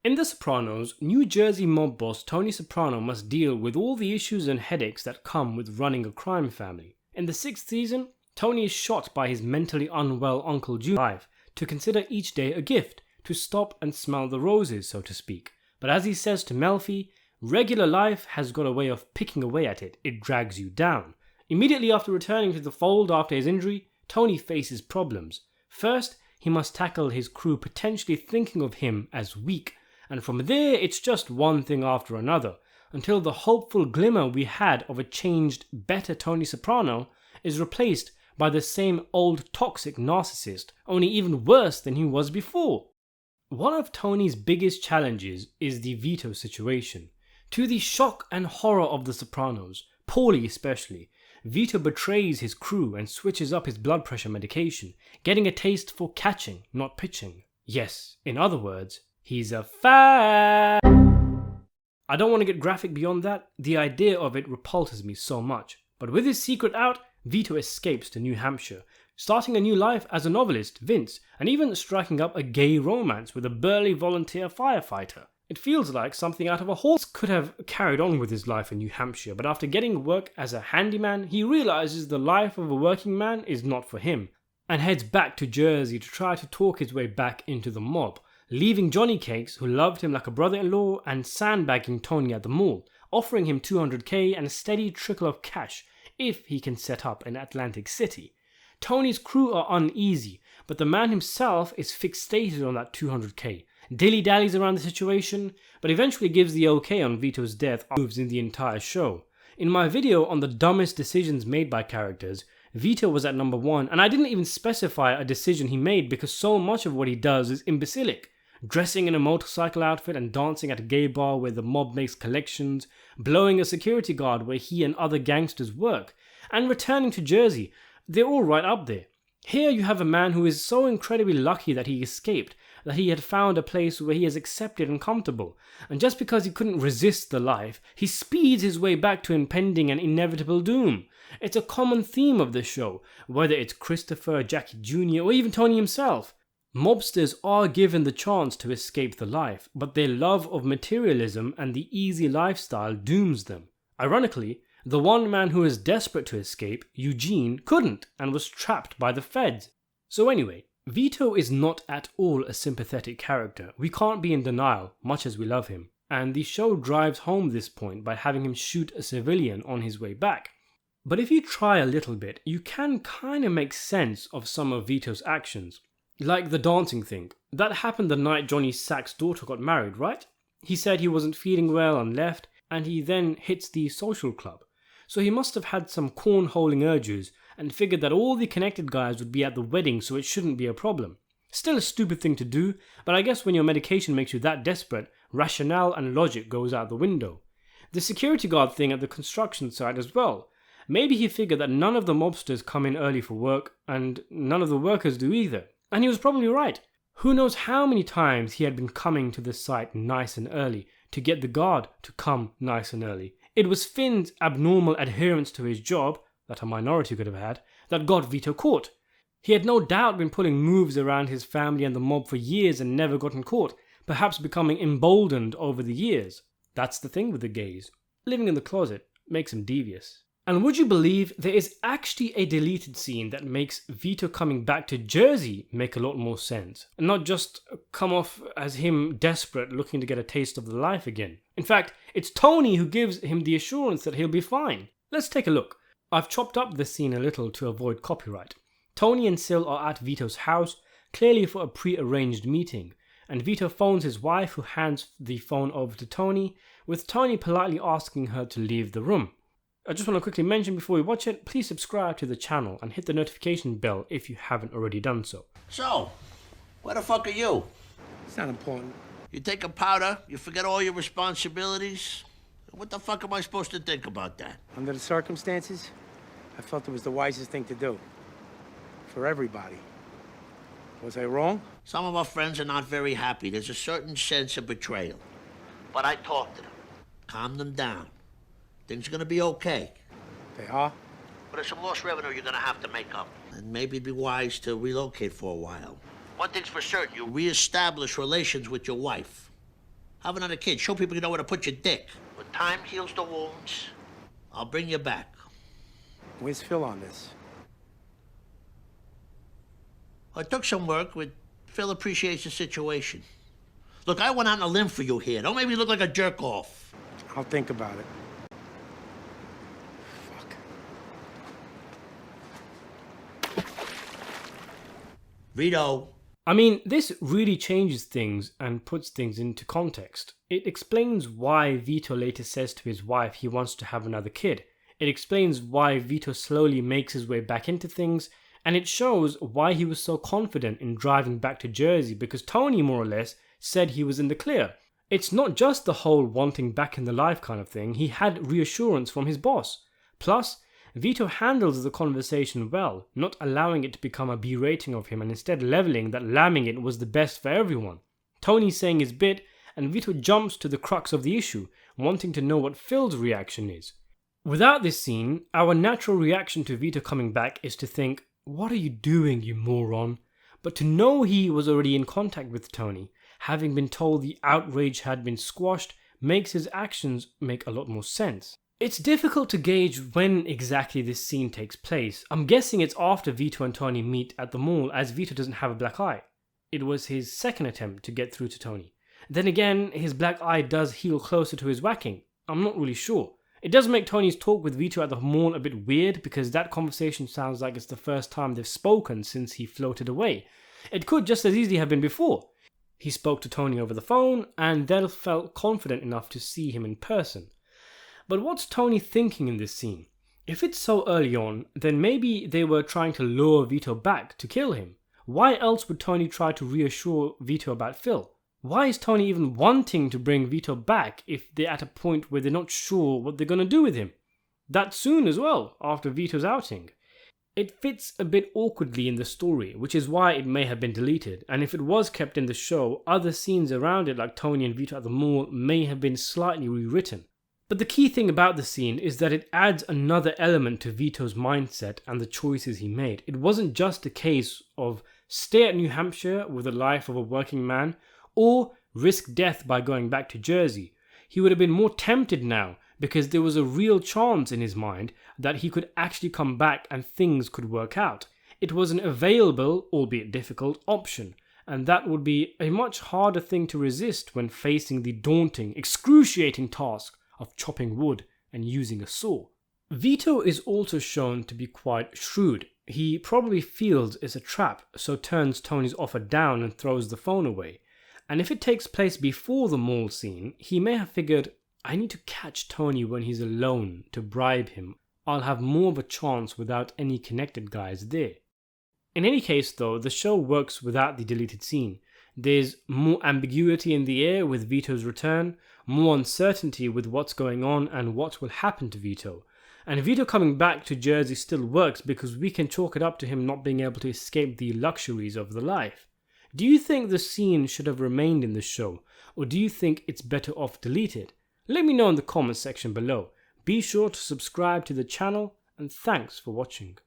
In The Sopranos, New Jersey mob boss Tony Soprano must deal with all the issues and headaches that come with running a crime family. In the 6th season, Tony is shot by his mentally unwell Uncle Junior life to consider each day a gift, to stop and smell the roses, so to speak. But as he says to Melfi, regular life has got a way of picking away at it. It drags you down. Immediately after returning to the fold after his injury, Tony faces problems. First, he must tackle his crew potentially thinking of him as weak, and from there it's just one thing after another, until the hopeful glimmer we had of a changed, better Tony Soprano is replaced by the same old toxic narcissist, only even worse than he was before. One of Tony's biggest challenges is the Vito situation. To the shock and horror of The Sopranos, Paulie especially, Vito betrays his crew and switches up his blood pressure medication, getting a taste for catching, not pitching. Yes, in other words, he's a fag. I don't want to get graphic beyond that, the idea of it repulses me so much. But with his secret out, Vito escapes to New Hampshire, starting a new life as a novelist, Vince, and even striking up a gay romance with a burly volunteer firefighter. It feels like something out of a horse could have carried on with his life in New Hampshire, but after getting work as a handyman, he realizes the life of a working man is not for him, and heads back to Jersey to try to talk his way back into the mob, leaving Johnny Cakes, who loved him like a brother-in-law, and sandbagging Tony at the mall, offering him $200k and a steady trickle of cash if he can set up in Atlantic City. Tony's crew are uneasy, but the man himself is fixated on that $200k, dilly-dallies around the situation, but eventually gives the okay on Vito's death moves in the entire show. In my video on the dumbest decisions made by characters, Vito was at number 1, and I didn't even specify a decision he made because so much of what he does is imbecilic. Dressing in a motorcycle outfit and dancing at a gay bar where the mob makes collections, blowing a security guard where he and other gangsters work, and returning to Jersey. They're all right up there. Here you have a man who is so incredibly lucky that he escaped, that he had found a place where he is accepted and comfortable, and just because he couldn't resist the life, he speeds his way back to impending and inevitable doom. It's a common theme of this show, whether it's Christopher, Jackie Jr., or even Tony himself. Mobsters are given the chance to escape the life, but their love of materialism and the easy lifestyle dooms them. Ironically, the one man who is desperate to escape, Eugene, couldn't and was trapped by the feds. So anyway, Vito is not at all a sympathetic character. We can't be in denial, much as we love him. And the show drives home this point by having him shoot a civilian on his way back. But if you try a little bit, you can kinda make sense of some of Vito's actions. Like the dancing thing. That happened the night Johnny Sack's daughter got married, right? He said he wasn't feeling well and left, and he then hits the social club. So he must have had some cornholing urges and figured that all the connected guys would be at the wedding, so it shouldn't be a problem. Still a stupid thing to do, but I guess when your medication makes you that desperate, rationale and logic goes out the window. The security guard thing at the construction site as well. Maybe he figured that none of the mobsters come in early for work, and none of the workers do either. And he was probably right. Who knows how many times he had been coming to the site nice and early to get the guard to come nice and early. It was Finn's abnormal adherence to his job, that a minority could have had, that got Vito caught. He had no doubt been pulling moves around his family and the mob for years and never gotten caught, perhaps becoming emboldened over the years. That's the thing with the gays. Living in the closet makes him devious. And would you believe there is actually a deleted scene that makes Vito coming back to Jersey make a lot more sense, and not just come off as him desperate looking to get a taste of the life again. In fact, it's Tony who gives him the assurance that he'll be fine. Let's take a look. I've chopped up this scene a little to avoid copyright. Tony and Sil are at Vito's house, clearly for a pre-arranged meeting, and Vito phones his wife, who hands the phone over to Tony, with Tony politely asking her to leave the room. I just want to quickly mention before we watch it, please subscribe to the channel and hit the notification bell if you haven't already done so. So, where the fuck are you? It's not important. You take a powder, you forget all your responsibilities. What the fuck am I supposed to think about that? Under the circumstances, I felt it was the wisest thing to do. For everybody. Was I wrong? Some of our friends are not very happy. There's a certain sense of betrayal. But I talked to them. Calm them down. Things are gonna be okay. They are? But there's some lost revenue you're gonna have to make up. And maybe it'd be wise to relocate for a while. One thing's for certain, you reestablish relations with your wife. Have another kid. Show people you know where to put your dick. When time heals the wounds, I'll bring you back. Where's Phil on this? I took some work with Phil appreciates the situation. Look, I went out on a limb for you here. Don't make me look like a jerk-off. I'll think about it. Fuck. Vito. I mean, this really changes things and puts things into context. It explains why Vito later says to his wife he wants to have another kid. It explains why Vito slowly makes his way back into things, and it shows why he was so confident in driving back to Jersey, because Tony more or less said he was in the clear. It's not just the whole wanting back in the life kind of thing, he had reassurance from his boss. Plus, Vito handles the conversation well, not allowing it to become a berating of him and instead leveling that lambing it was the best for everyone. Tony's saying his bit, and Vito jumps to the crux of the issue, wanting to know what Phil's reaction is. Without this scene, our natural reaction to Vito coming back is to think, "What are you doing, you moron?" But to know he was already in contact with Tony, having been told the outrage had been squashed, makes his actions make a lot more sense. It's difficult to gauge when exactly this scene takes place. I'm guessing it's after Vito and Tony meet at the mall, as Vito doesn't have a black eye. It was his second attempt to get through to Tony. Then again, his black eye does heal closer to his whacking. I'm not really sure. It does make Tony's talk with Vito at the mall a bit weird, because that conversation sounds like it's the first time they've spoken since he floated away. It could just as easily have been before. He spoke to Tony over the phone, and then felt confident enough to see him in person. But what's Tony thinking in this scene? If it's so early on, then maybe they were trying to lure Vito back to kill him. Why else would Tony try to reassure Vito about Phil? Why is Tony even wanting to bring Vito back if they're at a point where they're not sure what they're going to do with him? That soon as well, after Vito's outing. It fits a bit awkwardly in the story, which is why it may have been deleted, and if it was kept in the show, other scenes around it like Tony and Vito at the mall may have been slightly rewritten. But the key thing about the scene is that it adds another element to Vito's mindset and the choices he made. It wasn't just a case of stay at New Hampshire with the life of a working man, or risk death by going back to Jersey. He would have been more tempted now, because there was a real chance in his mind that he could actually come back and things could work out. It was an available, albeit difficult, option, and that would be a much harder thing to resist when facing the daunting, excruciating task of chopping wood and using a saw. Vito is also shown to be quite shrewd. He probably feels it's a trap, so turns Tony's offer down and throws the phone away. And if it takes place before the mall scene, he may have figured, I need to catch Tony when he's alone to bribe him. I'll have more of a chance without any connected guys there. In any case though, the show works without the deleted scene. There's more ambiguity in the air with Vito's return, more uncertainty with what's going on and what will happen to Vito. And Vito coming back to Jersey still works because we can chalk it up to him not being able to escape the luxuries of the life. Do you think the scene should have remained in the show, or do you think it's better off deleted? Let me know in the comments section below. Be sure to subscribe to the channel, and thanks for watching.